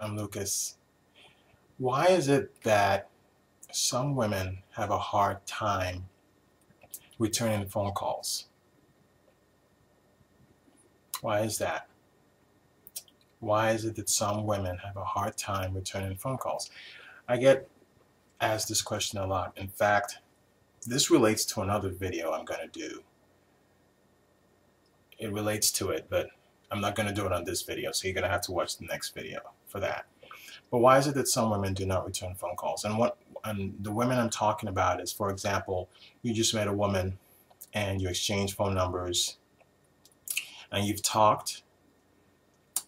I'm Lucas. Why is it that some women have a hard time returning phone calls? Why is that? Why is it that some women have a hard time returning phone calls? I get asked this question a lot. In fact, this relates to another video I'm going to do. It relates to it, but I'm not going to do it on this video, so you're going to have to watch the next video for that. But why is it that some women do not return phone calls? And the women I'm talking about is, for example, you just met a woman and you exchange phone numbers and you've talked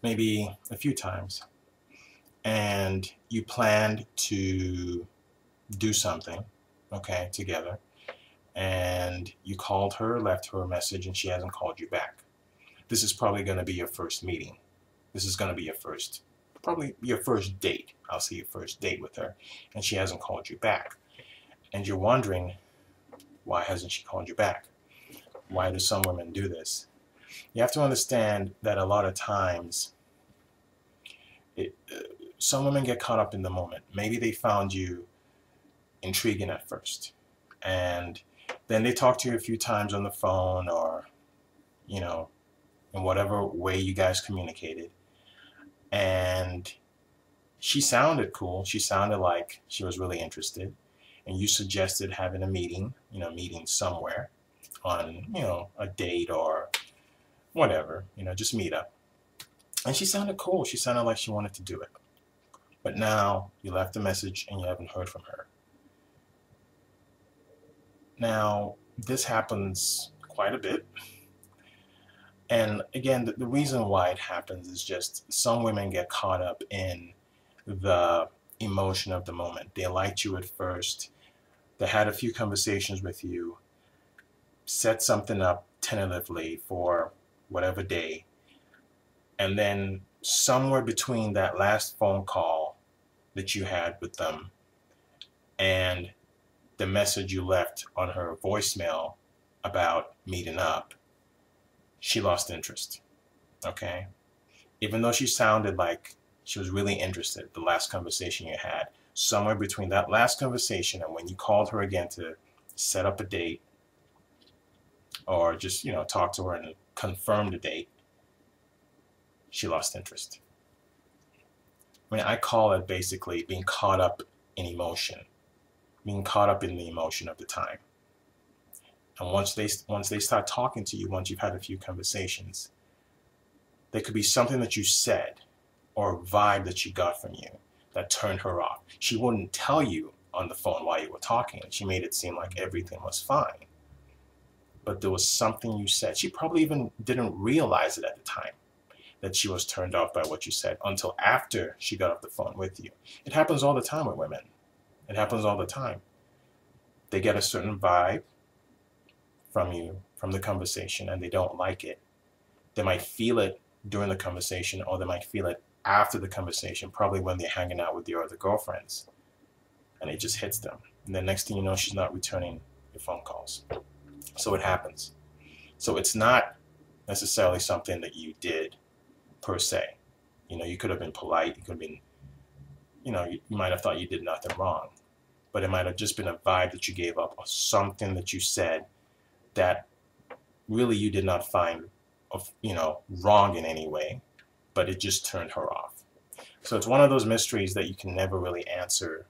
maybe a few times and you planned to do something, okay, together, and you called her, left her a message, and she hasn't called you back. This is probably going to be your first meeting. This is going to be probably your first date. I'll see your first date with her, and she hasn't called you back. And you're wondering, why hasn't she called you back? Why do some women do this? You have to understand that a lot of times, some women get caught up in the moment. Maybe they found you intriguing at first, and then they talk to you a few times on the phone, or, you know, in whatever way you guys communicated. And she sounded cool. She sounded like she was really interested. And you suggested having a meeting, meeting somewhere on, a date or whatever, just meet up. And she sounded cool. She sounded like she wanted to do it. But now you left a message and you haven't heard from her. Now, this happens quite a bit. And again, the reason why it happens is just some women get caught up in the emotion of the moment. They liked you at first. They had a few conversations with you, set something up tentatively for whatever day. And then somewhere between that last phone call that you had with them and the message you left on her voicemail about meeting up, she lost interest, okay? Even though she sounded like she was really interested, the last conversation you had, somewhere between that last conversation and when you called her again to set up a date or just, talk to her and confirm the date, she lost interest. I mean, I call it basically being caught up in emotion, being caught up in the emotion of the time. And once they start talking to you, once you've had a few conversations, there could be something that you said or a vibe that you got from you that turned her off. She wouldn't tell you on the phone while you were talking. She made it seem like everything was fine. But there was something you said. She probably even didn't realize it at the time that she was turned off by what you said until after she got off the phone with you. It happens all the time with women. It happens all the time. They get a certain vibe from you, from the conversation, and they don't like it. They might feel it during the conversation, or they might feel it after the conversation, probably when they're hanging out with your other girlfriends, and it just hits them. And the next thing you know, she's not returning your phone calls. So it happens. So it's not necessarily something that you did per se. You could have been polite. You could have been, you might have thought you did nothing wrong, but it might have just been a vibe that you gave up, or something that you said that really you did not find, wrong in any way, but it just turned her off. So it's one of those mysteries that you can never really answer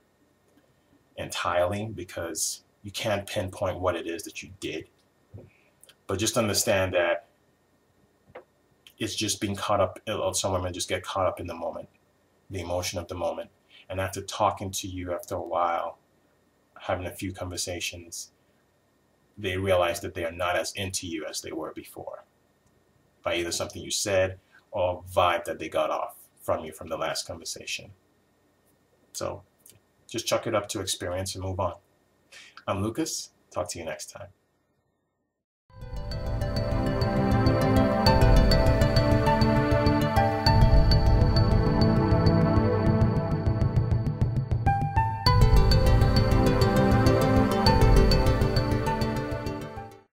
entirely, because you can't pinpoint what it is that you did. But just understand that it's just being caught up. Some women just get caught up in the moment, the emotion of the moment. And after talking to you after a while, having a few conversations, they realize that they are not as into you as they were before, by either something you said or vibe that they got off from you from the last conversation. So just chuck it up to experience and move on. I'm Lucas. Talk to you next time.